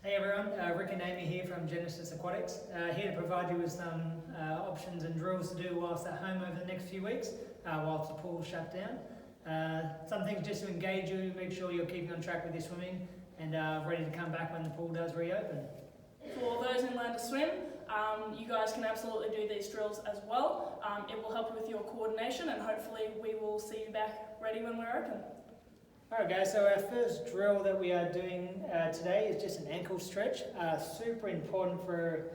Hey everyone, Rick and Amy here from Genesis Aquatics, here to provide you with some options and drills to do whilst at home over the next few weeks, whilst the pool's shut down. Some things just to engage you, make sure you're keeping on track with your swimming and ready to come back when the pool does reopen. For those in learn to swim, you guys can absolutely do these drills as well. It will help with your coordination and hopefully we will see you back ready when we're open. Alright guys, so our first drill that we are doing today is just an ankle stretch. Super important for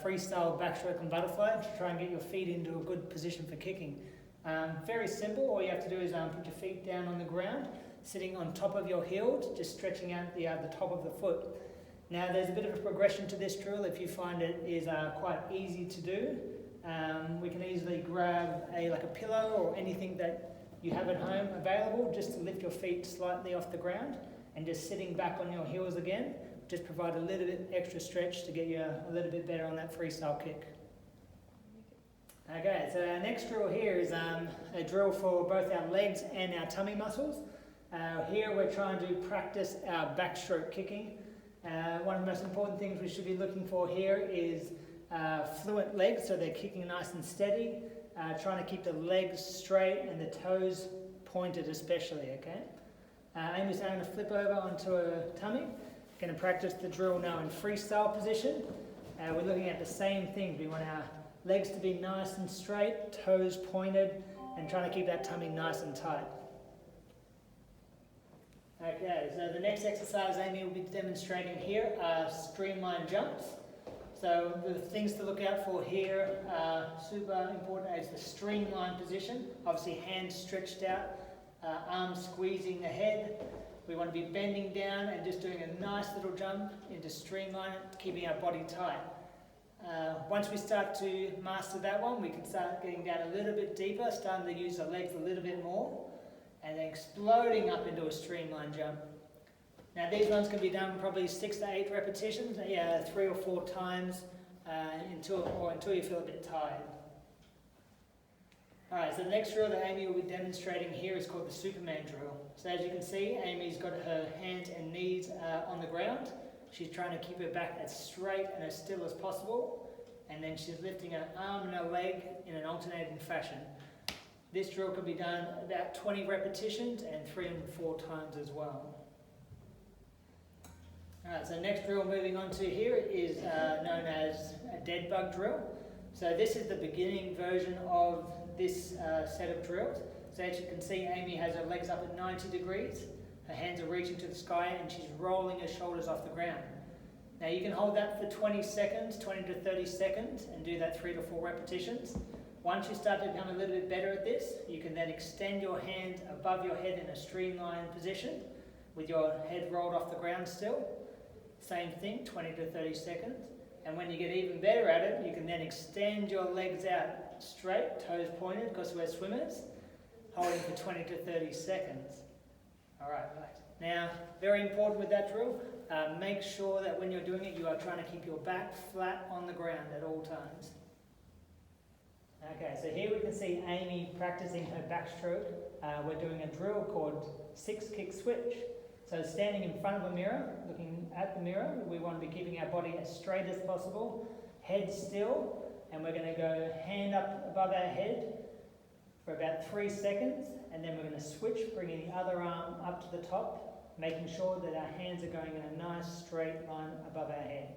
freestyle, backstroke and butterfly to try and get your feet into a good position for kicking. Very simple, all you have to do is put your feet down on the ground, sitting on top of your heels, just stretching out the top of the foot. Now there's a bit of a progression to this drill if you find it is quite easy to do. We can easily grab like a pillow or anything that you have at home available just to lift your feet slightly off the ground and just sitting back on your heels again, just provide a little bit extra stretch to get you a little bit better on that freestyle kick. Okay, so our next drill here is a drill for both our legs and our tummy muscles. Here we're trying to practice our backstroke kicking. One of the most important things we should be looking for here is fluent legs, so they're kicking nice and steady. Trying to keep the legs straight and the toes pointed especially, okay? Amy's now going to flip over onto her tummy. Going to practice the drill now in freestyle position. We're looking at the same things. We want our legs to be nice and straight, toes pointed, and trying to keep that tummy nice and tight. Okay, so the next exercise Amy will be demonstrating here are streamline jumps. So the things to look out for here are super important is the streamline position. Obviously hands stretched out, arms squeezing the head. We want to be bending down and just doing a nice little jump into streamline, keeping our body tight. Once we start to master that one, we can start getting down a little bit deeper, starting to use the legs a little bit more, and then exploding up into a streamline jump. Now these ones can be done probably 6 to 8 repetitions, 3 or 4 times until you feel a bit tired. Alright, so the next drill that Amy will be demonstrating here is called the Superman drill. So as you can see, Amy's got her hands and knees on the ground. She's trying to keep her back as straight and as still as possible. And then she's lifting her arm and her leg in an alternating fashion. This drill can be done about 20 repetitions and 3 and 4 times as well. Alright, so next drill moving on to here is known as a dead bug drill. So this is the beginning version of this set of drills. So as you can see, Amy has her legs up at 90 degrees, her hands are reaching to the sky and she's rolling her shoulders off the ground. Now you can hold that for 20 seconds, 20 to 30 seconds and do that 3 to 4 repetitions. Once you start to become a little bit better at this, you can then extend your hand above your head in a streamlined position with your head rolled off the ground still. Same thing, 20 to 30 seconds. And when you get even better at it, you can then extend your legs out straight, toes pointed, because we're swimmers, holding for 20 to 30 seconds. Alright, right. Now, very important with that drill, make sure that when you're doing it, you are trying to keep your back flat on the ground at all times. Okay, so here we can see Amy practicing her backstroke. We're doing a drill called 6 kick switch. So standing in front of a mirror, looking at the mirror, we want to be keeping our body as straight as possible, head still, and we're going to go hand up above our head for about 3 seconds, and then we're going to switch, bringing the other arm up to the top, making sure that our hands are going in a nice straight line above our head.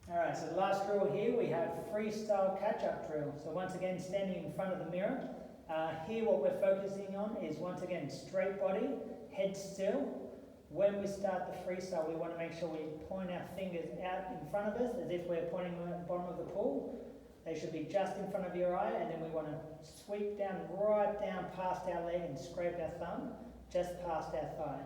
Alright, so the last drill here we have freestyle catch-up drill. So once again, standing in front of the mirror. Here what we're focusing on is once again straight body, head still. When we start the freestyle we want to make sure we point our fingers out in front of us as if we're pointing at the bottom of the pool. They should be just in front of your eye, and then we want to sweep down right down past our leg and scrape our thumb just past our thigh.